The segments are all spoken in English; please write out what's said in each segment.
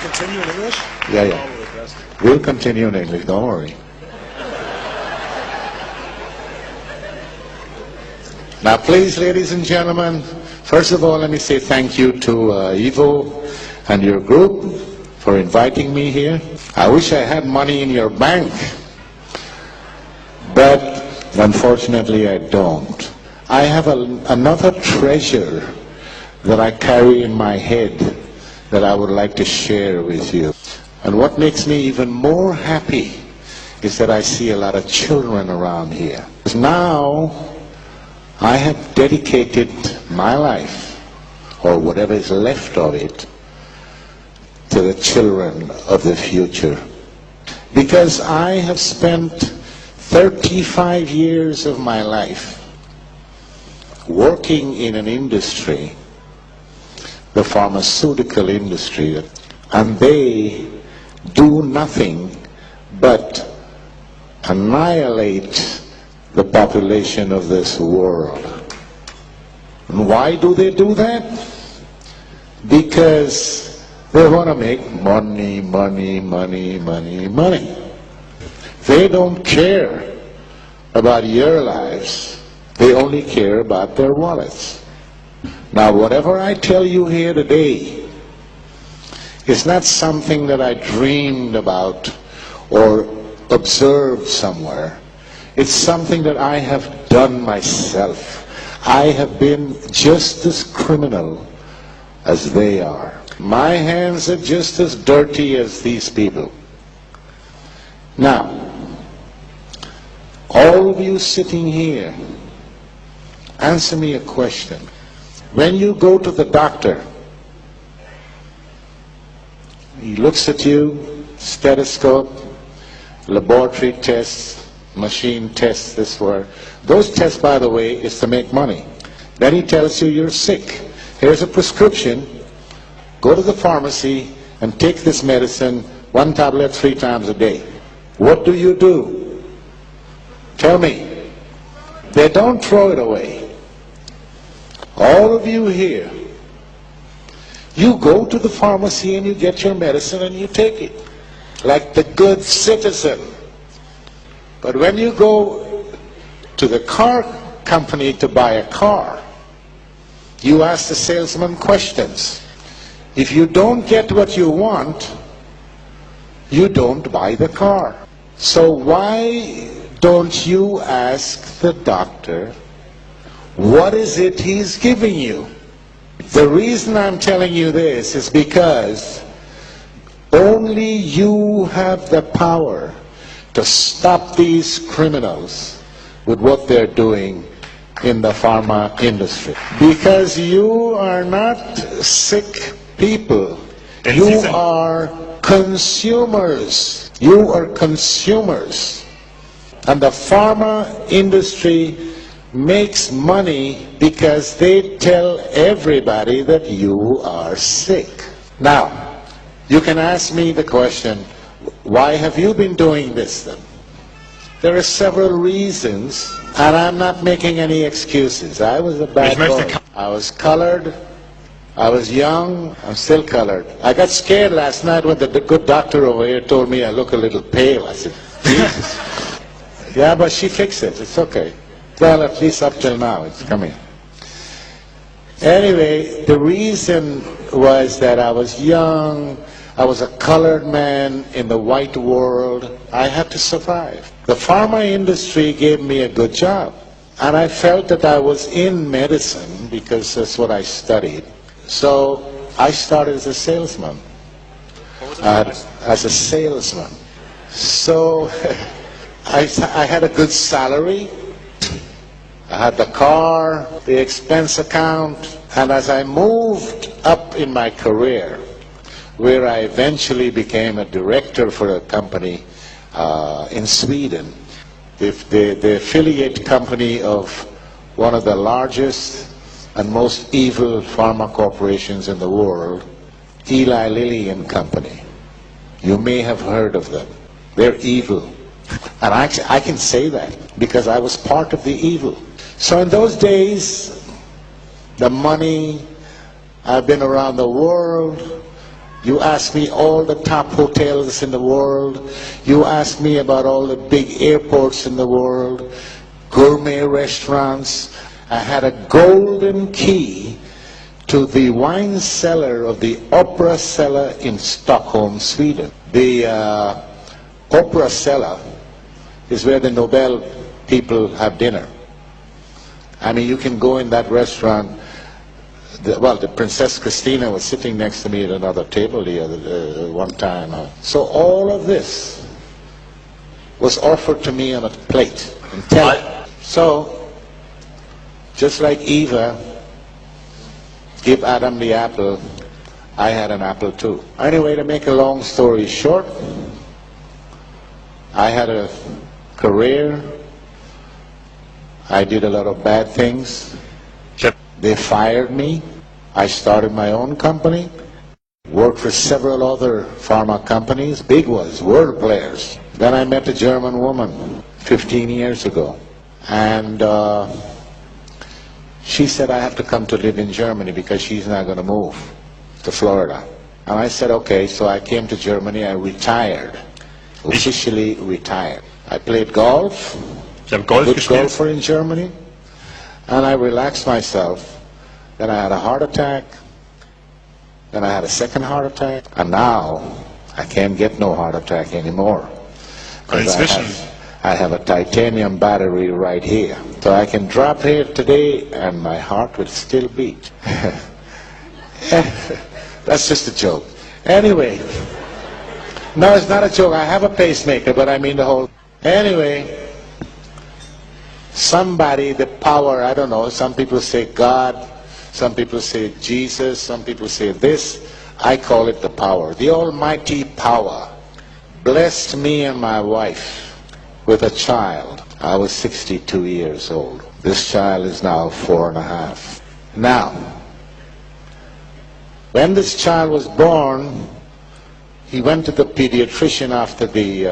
continue in English? Yeah, yeah. We'll continue in English, don't worry. Now, please, ladies and gentlemen, first of all, let me say thank you to Ivo and your group for inviting me here. I wish I had money in your bank, but unfortunately I don't. I have another treasure that I carry in my head that I would like to share with you. And what makes me even more happy is that I see a lot of children around here. Now, I have dedicated my life, or whatever is left of it, to the children of the future. Because I have spent 35 years of my life working in an industry, the pharmaceutical industry, and they do nothing but annihilate the population of this world. And why do they do that? Because they want to make money, money, money, money, money. They don't care about your lives. They only care about their wallets. Now, whatever I tell you here today is not something that I dreamed about or observed somewhere. It's something that I have done myself. I have been just as criminal as they are. My hands are just as dirty as these people. Now, all of you sitting here, answer me a question. When you go to the doctor, he looks at you, stethoscope, laboratory tests, machine tests, this word. Those tests, by the way, is to make money. Then he tells you you're sick. Here's a prescription. Go to the pharmacy and take this medicine, 1 tablet 3 times a day. What do? Tell me. They don't throw it away. All of you here, you go to the pharmacy and you get your medicine and you take it, like the good citizen. But when you go to the car company to buy a car, you ask the salesman questions. If you don't get what you want, you don't buy the car. So why don't you ask the doctor, what is it he's giving you? The reason I'm telling you this is because only you have the power to stop these criminals with what they're doing in the pharma industry. Because you are not sick people. You are consumers. You are consumers. And the pharma industry makes money because they tell everybody that you are sick. Now, you can ask me the question, why have you been doing this then? There are several reasons, and I'm not making any excuses. I was a bad boy. I was colored. I was young. I'm still colored. I got scared last night when the good doctor over here told me I look a little pale. I said, Jesus. Yeah, but she fixed it. It's okay. Well, at least up till now, it's coming. Anyway, the reason was that I was young. I was a colored man in the white world. I had to survive. The pharma industry gave me a good job. And I felt that I was in medicine because that's what I studied. So I started as a salesman. As a salesman. So I had a good salary. I had the car, the expense account. And as I moved up in my career, where I eventually became a director for a company in Sweden, the affiliate company of one of the largest and most evil pharma corporations in the world, Eli Lilly and Company. You may have heard of them. They're evil. And I can say that because I was part of the evil. So in those days, the money, I've been around the world, You ask me all the top hotels in the world. You ask me about all the big airports in the world, gourmet restaurants. I had a golden key to the wine cellar of the Opera Cellar in Stockholm, Sweden. The Opera Cellar is where the Nobel people have dinner. I mean, you can go in that restaurant. The Princess Christina was sitting next to me at another table one time. So all of this was offered to me on a plate. So, just like Eva gave Adam the apple, I had an apple too. Anyway, to make a long story short, I had a career. I did a lot of bad things. They fired me. I started my own company, worked for several other pharma companies, big ones, world players. Then I met a German woman 15 years ago, and she said I have to come to live in Germany because she's not going to move to Florida. And I said, okay, so I came to Germany. I retired, officially retired. I played golf, good golfer in Germany, and I relaxed myself. Then I had a heart attack, then I had a second heart attack, and now I can't get no heart attack anymore. I have a titanium battery right here. So I can drop here today and my heart will still beat. That's just a joke. Anyway, no, it's not a joke. I have a pacemaker, but I mean the whole... Anyway, somebody, the power, I don't know, some people say God, some people say Jesus, some people say this. I call it the power. The almighty power blessed me and my wife with a child. I was 62 years old. This child is now 4.5. Now, when this child was born, he went to the pediatrician after the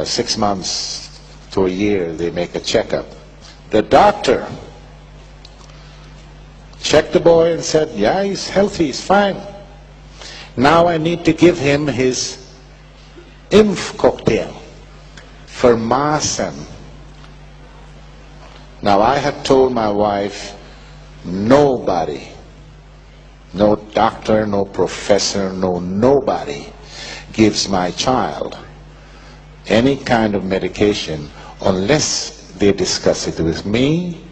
6 months to a year. They make a checkup. The doctor checked the boy and said, yeah, he's healthy, he's fine. Now I need to give him his cocktail, FARMAFIA. Now I had told my wife, nobody, no doctor, no professor, nobody gives my child any kind of medication unless they discuss it with me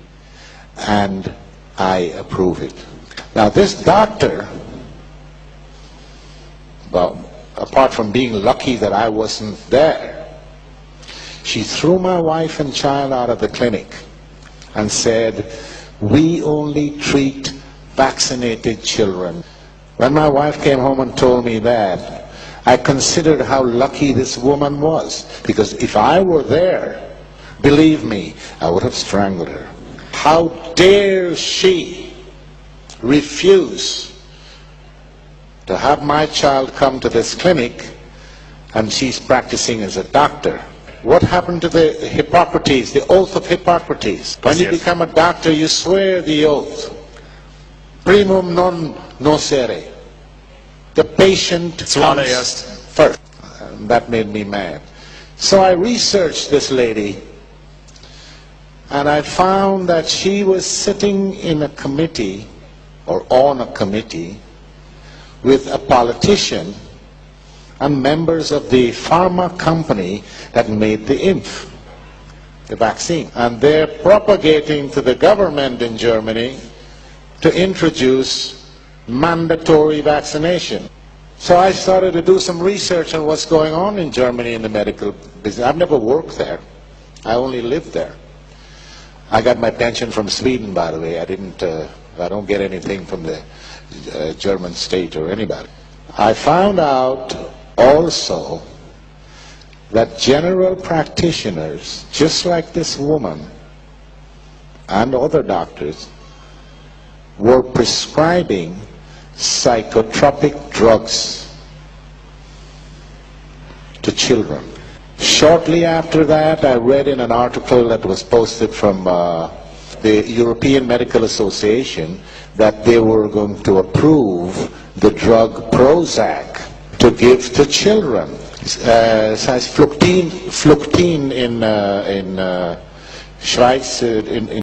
and I approve it. Now this doctor, well, apart from being lucky that I wasn't there, she threw my wife and child out of the clinic and said, we only treat vaccinated children. When my wife came home and told me that, I considered how lucky this woman was, because if I were there, believe me, I would have strangled her. How dare she refuse to have my child come to this clinic and she's practicing as a doctor? What happened to the Hippocrates, the oath of Hippocrates? When you become a doctor, you swear the oath. Primum non nocere. The patient comes first. And that made me mad. So I researched this lady, and I found that she was sitting in a committee, or on a committee, with a politician and members of the pharma company that made the vaccine. And they're propagating to the government in Germany to introduce mandatory vaccination. So I started to do some research on what's going on in Germany in the medical business. I've never worked there. I only lived there. I got my pension from Sweden, by the way. I don't get anything from the German state or anybody. I found out also that general practitioners, just like this woman and other doctors, were prescribing psychotropic drugs to children. Shortly after that, I read in an article that was posted from the European Medical Association that they were going to approve the drug Prozac to give to children. Es heißt Fluctin in Schweiz, in